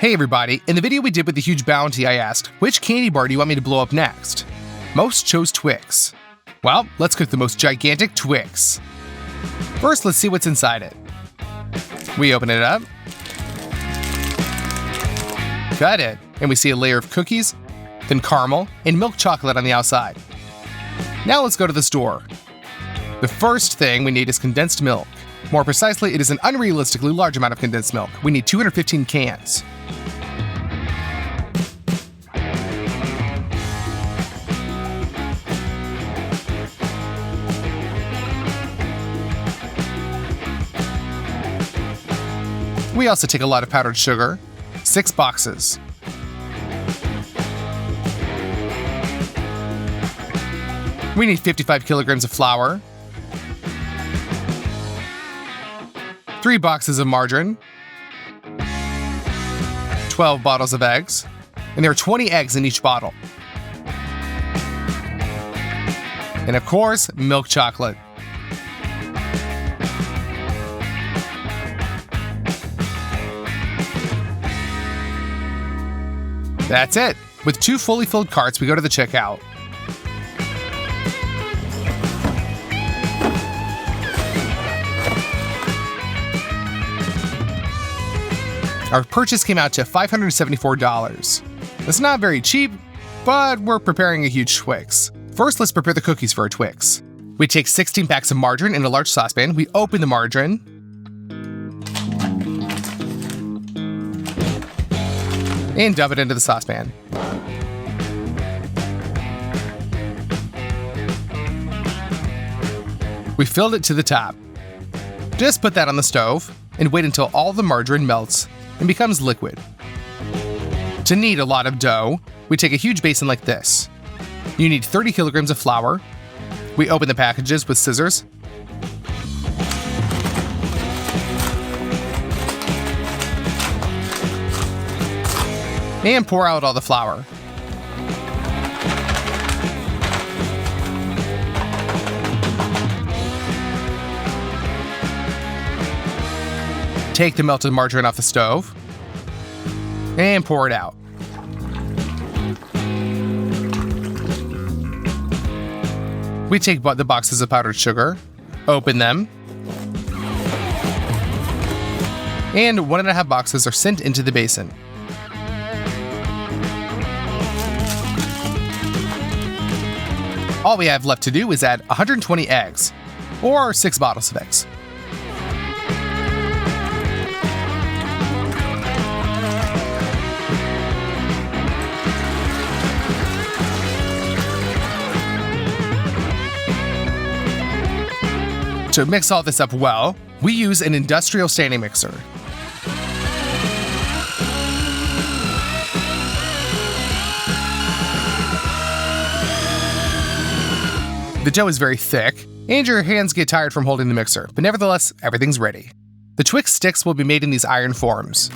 Hey everybody, in the video we did with the huge bounty I asked, which candy bar do you want me to blow up next? Most chose Twix. Well, let's cook the most gigantic Twix. First, let's see what's inside it. We open it up. Cut it, and we see a layer of cookies, then caramel, and milk chocolate on the outside. Now let's go to the store. The first thing we need is condensed milk. More precisely, it is an unrealistically large amount of condensed milk. We need 215 cans. We also take a lot of powdered sugar, 6 boxes. We need 55 kilograms of flour, 3 boxes of margarine, 12 bottles of eggs, and there are 20 eggs in each bottle. And of course, milk chocolate. That's it. With 2 fully filled carts, we go to the checkout. Our purchase came out to $574. It's not very cheap, but we're preparing a huge Twix. First, let's prepare the cookies for our Twix. We take 16 packs of margarine in a large saucepan. We open the margarine. And dump it into the saucepan. We filled it to the top. Just put that on the stove and wait until all the margarine melts and becomes liquid. To knead a lot of dough, we take a huge basin like this. You need 30 kilograms of flour. We open the packages with scissors. And pour out all the flour. Take the melted margarine off the stove and pour it out. We take the boxes of powdered sugar, open them, and 1.5 boxes are sent into the basin. All we have left to do is add 120 eggs, or 6 bottles of eggs. To mix all this up well, we use an industrial standing mixer. The dough is very thick, and your hands get tired from holding the mixer, but nevertheless, everything's ready. The Twix sticks will be made in these iron forms.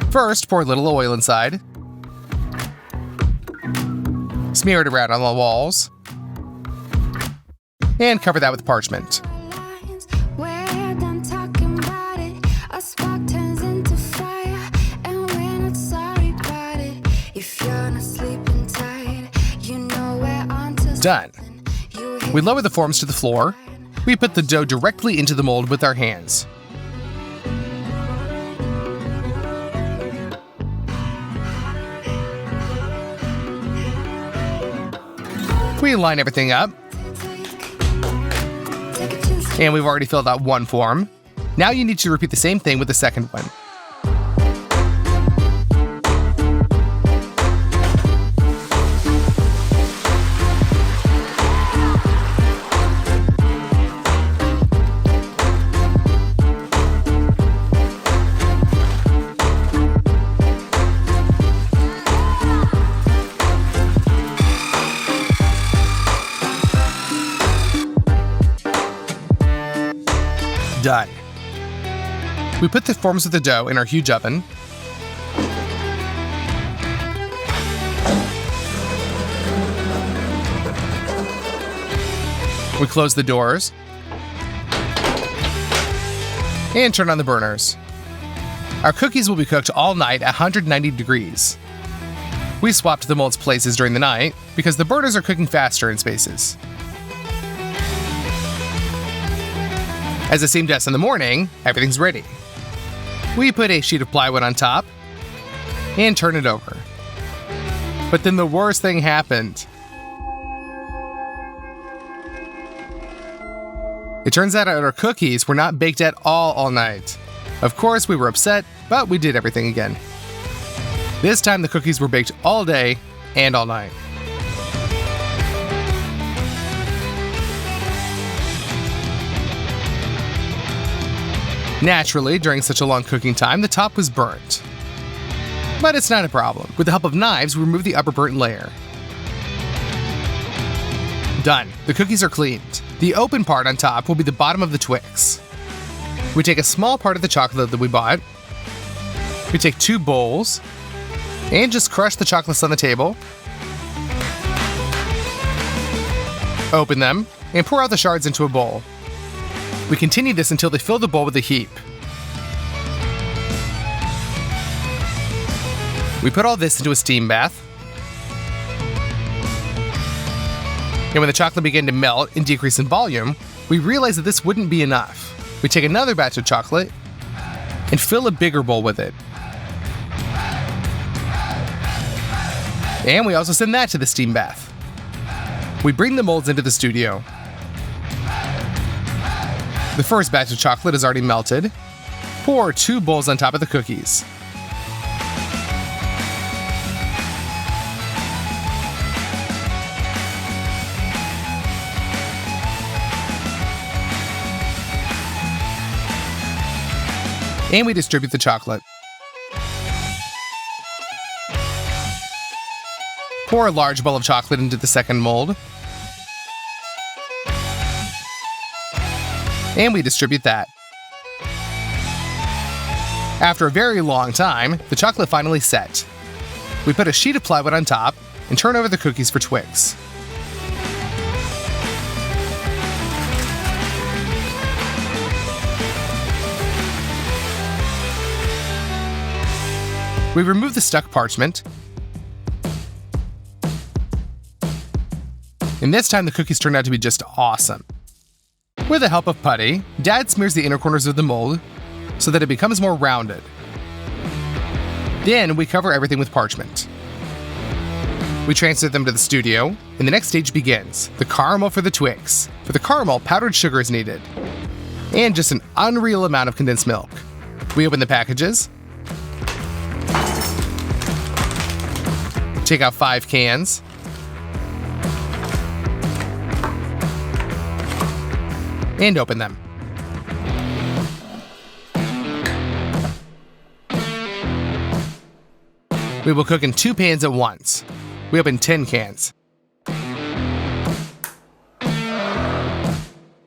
First, pour a little oil inside. Smear it around on the walls. And cover that with parchment. Done. We lower the forms to the floor. We put the dough directly into the mold with our hands. We line everything up. And we've already filled out one form. Now you need to repeat the same thing with the second one. Done. We put the forms of the dough in our huge oven. We close the doors and turn on the burners. Our cookies will be cooked all night at 190 degrees. We swapped the molds places during the night because the burners are cooking faster in spaces. As the same desk in the morning, everything's ready. We put a sheet of plywood on top and turn it over. But then the worst thing happened. It turns out our cookies were not baked at all night. Of course, we were upset, but we did everything again. This time the cookies were baked all day and all night. Naturally, during such a long cooking time, the top was burnt. But it's not a problem. With the help of knives, we remove the upper burnt layer. Done. The cookies are cleaned. The open part on top will be the bottom of the Twix. We take a small part of the chocolate that we bought. We take 2 bowls and just crush the chocolates on the table. Open them and pour out the shards into a bowl. We continue this until they fill the bowl with a heap. We put all this into a steam bath. And when the chocolate began to melt and decrease in volume, we realized that this wouldn't be enough. We take another batch of chocolate and fill a bigger bowl with it. And we also send that to the steam bath. We bring the molds into the studio. The first batch of chocolate is already melted. Pour 2 bowls on top of the cookies. And we distribute the chocolate. Pour a large bowl of chocolate into the second mold. And we distribute that. After a very long time, the chocolate finally set. We put a sheet of plywood on top and turn over the cookies for Twix. We remove the stuck parchment. And this time the cookies turned out to be just awesome. With the help of putty, Dad smears the inner corners of the mold so that it becomes more rounded. Then we cover everything with parchment. We transfer them to the studio, and the next stage begins, the caramel for the Twix. For the caramel, powdered sugar is needed, and just an unreal amount of condensed milk. We open the packages, take out 5 cans, and open them. We will cook in 2 pans at once. We open 10 cans.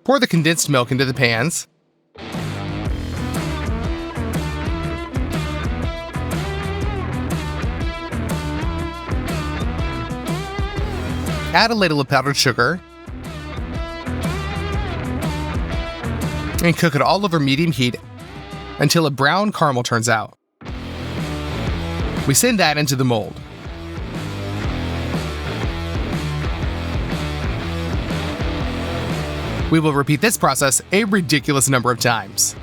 Pour the condensed milk into the pans. Add a ladle of powdered sugar. And cook it all over medium heat until a brown caramel turns out. We send that into the mold. We will repeat this process a ridiculous number of times.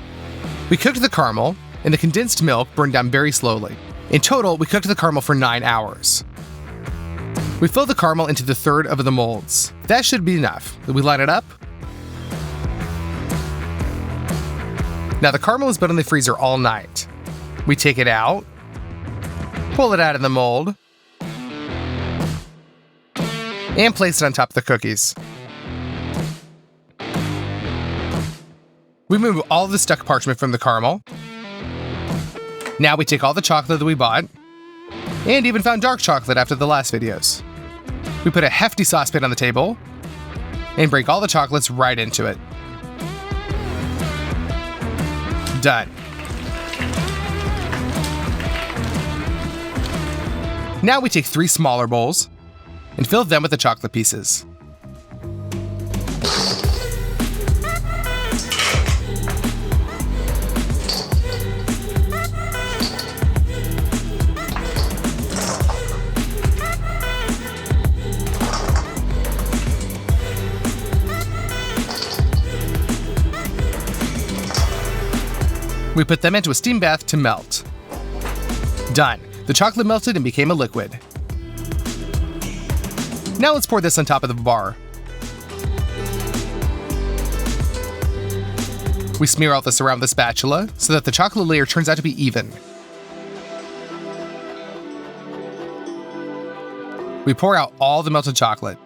We cooked the caramel, and the condensed milk burned down very slowly. In total, we cooked the caramel for 9 hours. We fill the caramel into the third of the molds. That should be enough. We line it up. Now the caramel has been in the freezer all night. We take it out, pull it out of the mold, and place it on top of the cookies. We remove all the stuck parchment from the caramel. Now we take all the chocolate that we bought, and even found dark chocolate after the last videos. We put a hefty saucepan on the table, and break all the chocolates right into it. Done. Now we take 3 smaller bowls and fill them with the chocolate pieces. We put them into a steam bath to melt. Done. The chocolate melted and became a liquid. Now let's pour this on top of the bar. We smear all this around the spatula so that the chocolate layer turns out to be even. We pour out all the melted chocolate.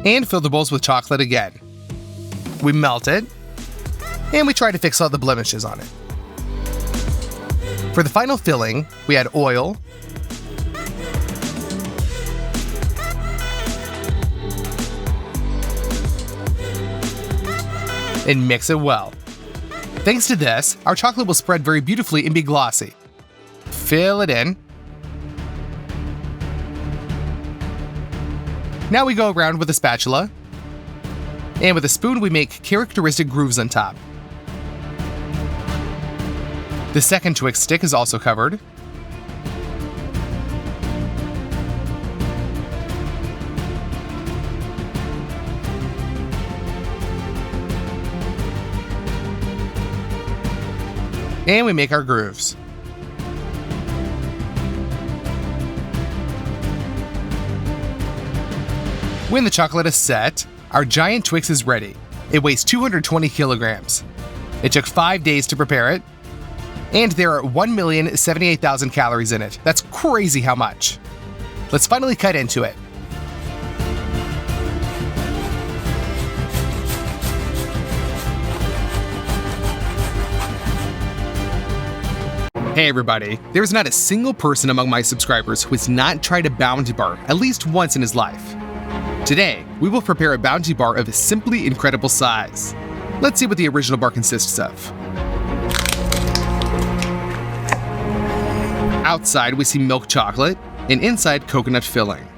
And fill the bowls with chocolate again. We melt it, and we try to fix all the blemishes on it. For the final filling, we add oil, and mix it well. Thanks to this, our chocolate will spread very beautifully and be glossy. Fill it in. Now we go around with a spatula, and with a spoon we make characteristic grooves on top. The second Twix stick is also covered. And we make our grooves. When the chocolate is set, our giant Twix is ready. It weighs 220 kilograms. It took 5 days to prepare it, and there are 1,078,000 calories in it. That's crazy how much. Let's finally cut into it. Hey everybody, there's not a single person among my subscribers who has not tried a Bounty Bar at least once in his life. Today, we will prepare a Bounty Bar of a simply incredible size. Let's see what the original bar consists of. Outside, we see milk chocolate, and inside, coconut filling.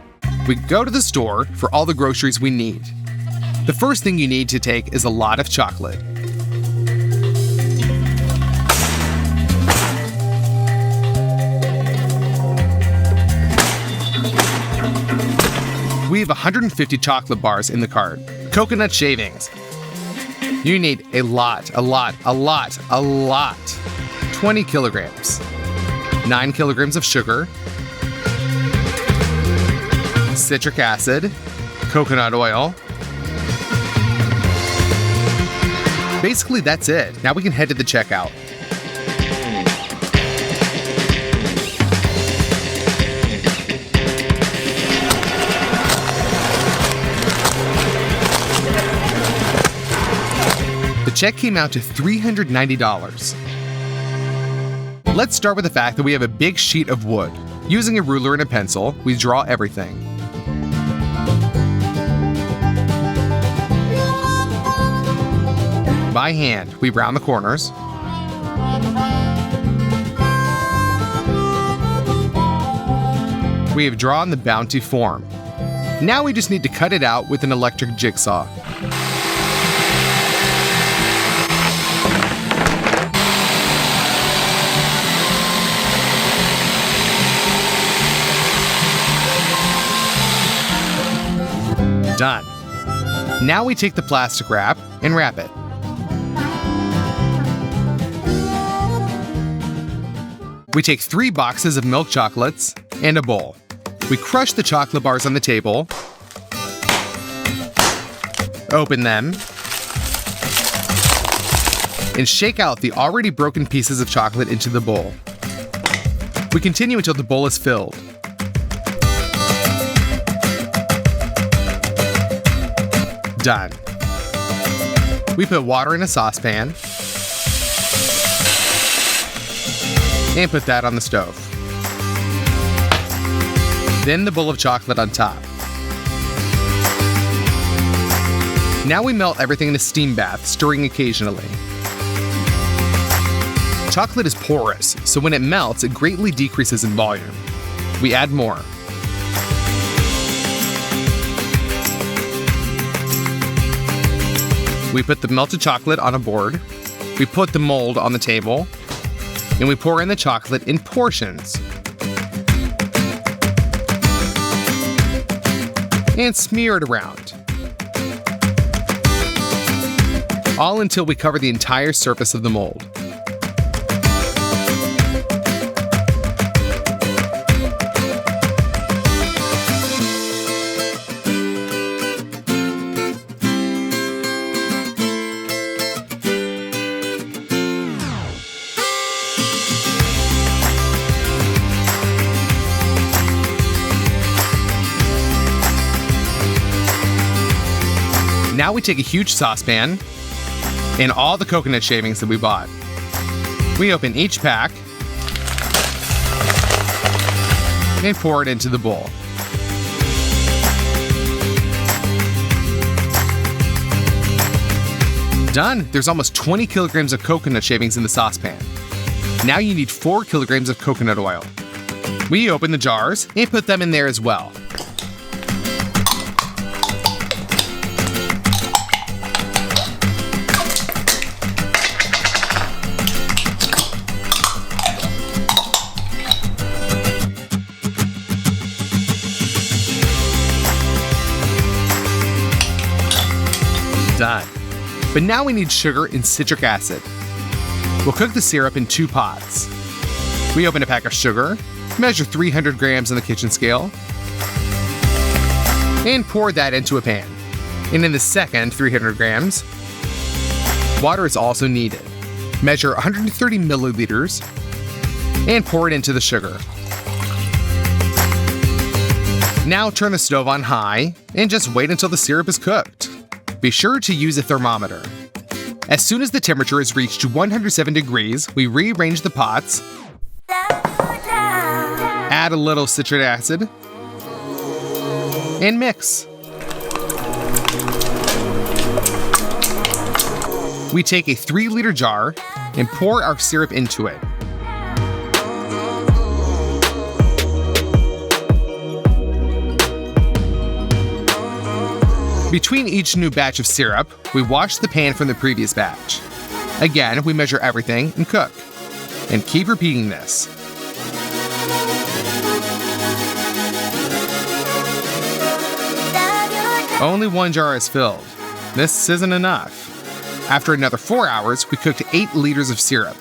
We go to the store for all the groceries we need. The first thing you need to take is a lot of chocolate. We have 150 chocolate bars in the cart. Coconut shavings. You need a lot. 20 kilograms. 9 kilograms of sugar. Citric acid. Coconut oil. Basically, that's it. Now we can head to the checkout. The check came out to $390. Let's start with the fact that we have a big sheet of wood. Using a ruler and a pencil, we draw everything. By hand, we round the corners. We have drawn the bounty form. Now we just need to cut it out with an electric jigsaw. Done. Now we take the plastic wrap and wrap it. We take 3 boxes of milk chocolates and a bowl. We crush the chocolate bars on the table, open them, and shake out the already broken pieces of chocolate into the bowl. We continue until the bowl is filled. Done. We put water in a saucepan and put that on the stove. Then the bowl of chocolate on top. Now we melt everything in a steam bath, stirring occasionally. Chocolate is porous, so when it melts, it greatly decreases in volume. We add more. We put the melted chocolate on a board. We put the mold on the table. And we pour in the chocolate in portions. And smear it around. All until we cover the entire surface of the mold. Now we take a huge saucepan and all the coconut shavings that we bought. We open each pack and pour it into the bowl. Done! There's almost 20 kilograms of coconut shavings in the saucepan. Now you need 4 kilograms of coconut oil. We open the jars and put them in there as well. Done. But now we need sugar and citric acid. We'll cook the syrup in 2 pots. We open a pack of sugar, measure 300 grams on the kitchen scale, and pour that into a pan. And in the second 300 grams, water is also needed. Measure 130 milliliters and pour it into the sugar. Now turn the stove on high and just wait until the syrup is cooked. Be sure to use a thermometer. As soon as the temperature is reached 107 degrees, we rearrange the pots, add a little citric acid, and mix. We take a 3-liter jar and pour our syrup into it. Between each new batch of syrup, we wash the pan from the previous batch. Again, we measure everything and cook. And keep repeating this. Only 1 jar is filled. This isn't enough. After another 4 hours, we cooked 8 liters of syrup.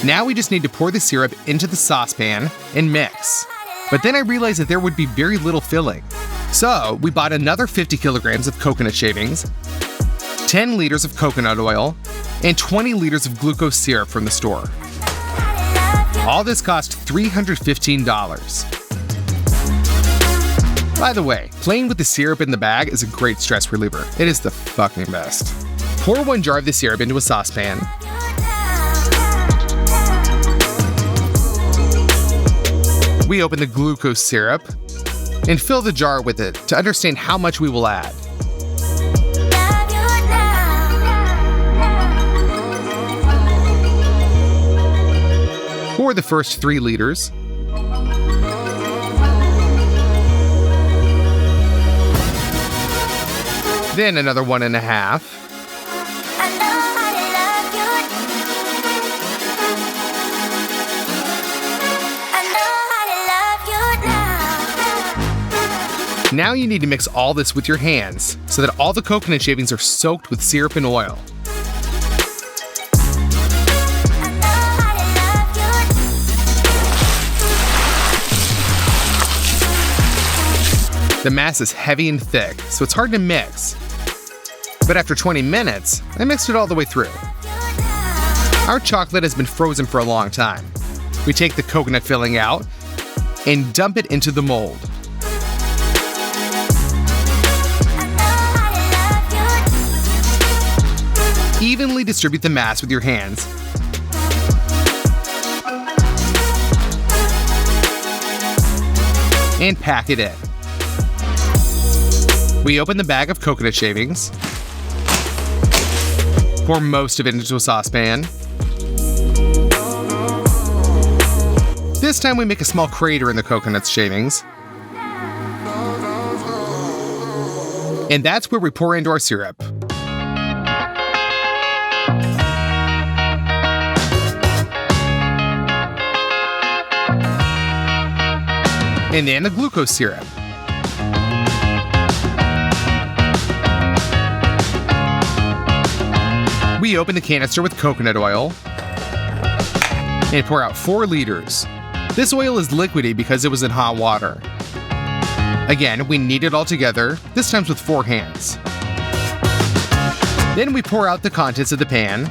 Now we just need to pour the syrup into the saucepan and mix. But then I realized that there would be very little filling. So we bought another 50 kilograms of coconut shavings, 10 liters of coconut oil, and 20 liters of glucose syrup from the store. All this cost $315. By the way, playing with the syrup in the bag is a great stress reliever. It is the fucking best. Pour 1 jar of the syrup into a saucepan. We open the glucose syrup and fill the jar with it to understand how much we will add. Pour the first 3 liters. Then another 1.5. Now you need to mix all this with your hands so that all the coconut shavings are soaked with syrup and oil. The mass is heavy and thick, so it's hard to mix. But after 20 minutes, I mixed it all the way through. Our chocolate has been frozen for a long time. We take the coconut filling out and dump it into the mold. Evenly distribute the mass with your hands. And pack it in. We open the bag of coconut shavings. Pour most of it into a saucepan. This time we make a small crater in the coconut shavings. And that's where we pour into our syrup. And then the glucose syrup. We open the canister with coconut oil and pour out 4 liters. This oil is liquidy because it was in hot water. Again, we knead it all together, this time with 4 hands. Then we pour out the contents of the pan.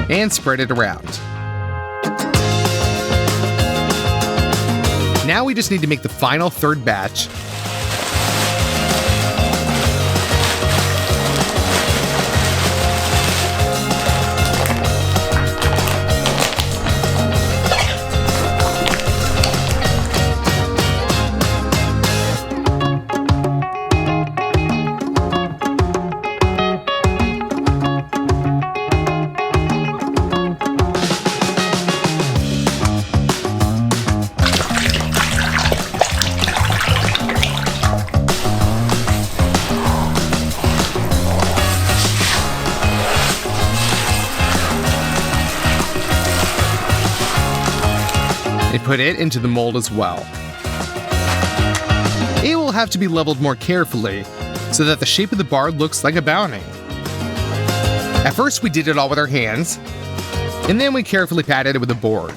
And spread it around. Now we just need to make the final 3rd batch. And put it into the mold as well. It will have to be leveled more carefully so that the shape of the bar looks like a bounty. At first we did it all with our hands, and then we carefully patted it with a board.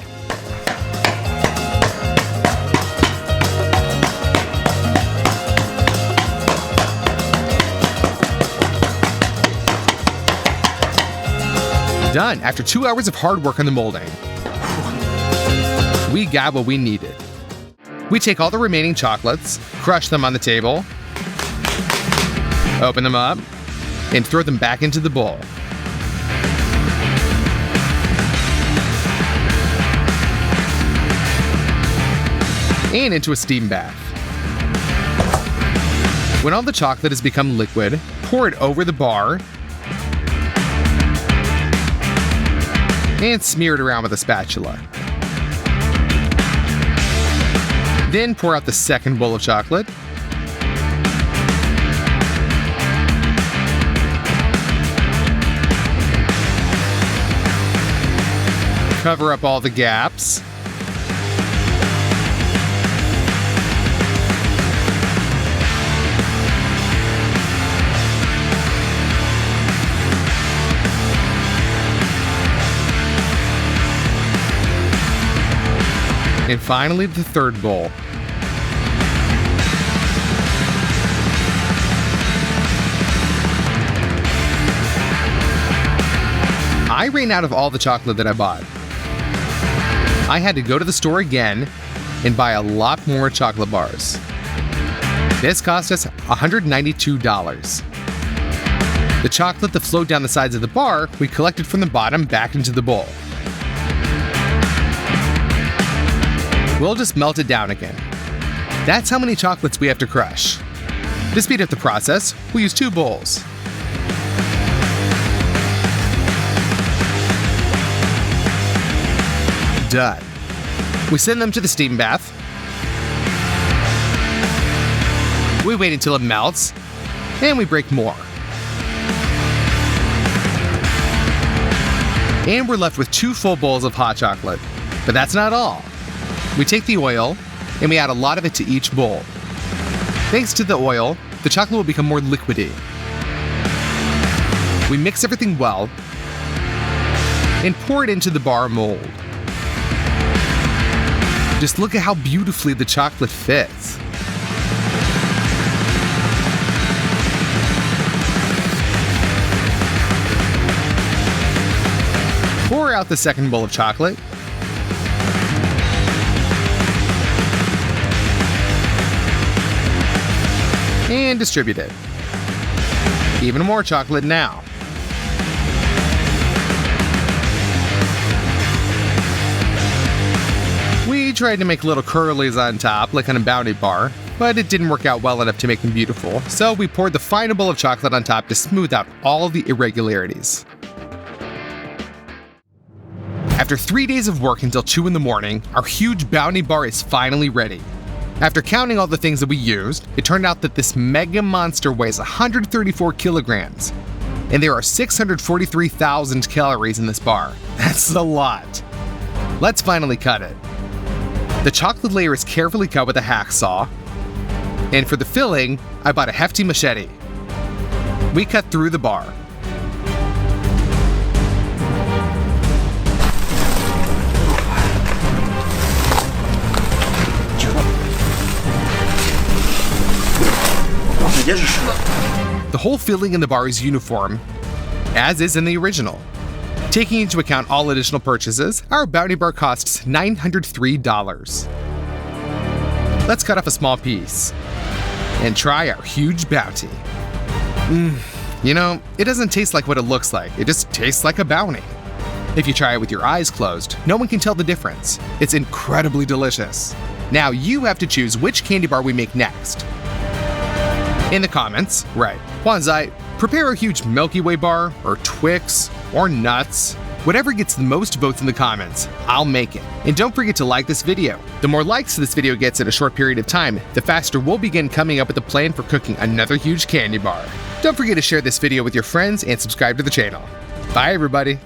Done after 2 hours of hard work on the molding. We got what we needed. We take all the remaining chocolates, crush them on the table, open them up, and throw them back into the bowl. And into a steam bath. When all the chocolate has become liquid, pour it over the bar and smear it around with a spatula. Then pour out the second bowl of chocolate. Cover up all the gaps. And finally, the 3rd bowl. I ran out of all the chocolate that I bought. I had to go to the store again and buy a lot more chocolate bars. This cost us $192. The chocolate that flowed down the sides of the bar, we collected from the bottom back into the bowl. We'll just melt it down again. That's how many chocolates we have to crush. To speed up the process, we'll use 2 bowls. Done. We send them to the steam bath. We wait until it melts, and we break more. And we're left with 2 full bowls of hot chocolate. But that's not all. We take the oil, and we add a lot of it to each bowl. Thanks to the oil, the chocolate will become more liquidy. We mix everything well, and pour it into the bar mold. Just look at how beautifully the chocolate fits. Pour out the second bowl of chocolate. And distribute it. Even more chocolate now. We tried to make little curlies on top, like on a bounty bar, but it didn't work out well enough to make them beautiful, so we poured the final bowl of chocolate on top to smooth out all the irregularities. After 3 days of work until 2 in the morning, our huge bounty bar is finally ready. After counting all the things that we used, it turned out that this mega monster weighs 134 kilograms, and there are 643,000 calories in this bar. That's a lot. Let's finally cut it. The chocolate layer is carefully cut with a hacksaw, and for the filling, I bought a hefty machete. We cut through the bar. The whole filling in the bar is uniform, as is in the original. Taking into account all additional purchases, our bounty bar costs $903. Let's cut off a small piece and try our huge bounty. You know, it doesn't taste like what it looks like, it just tastes like a bounty. If you try it with your eyes closed, no one can tell the difference. It's incredibly delicious. Now you have to choose which candy bar we make next. In the comments, write, VANZAI, prepare a huge Milky Way bar, or Twix, or nuts. Whatever gets the most votes in the comments, I'll make it. And don't forget to like this video. The more likes this video gets in a short period of time, the faster we'll begin coming up with a plan for cooking another huge candy bar. Don't forget to share this video with your friends and subscribe to the channel. Bye everybody.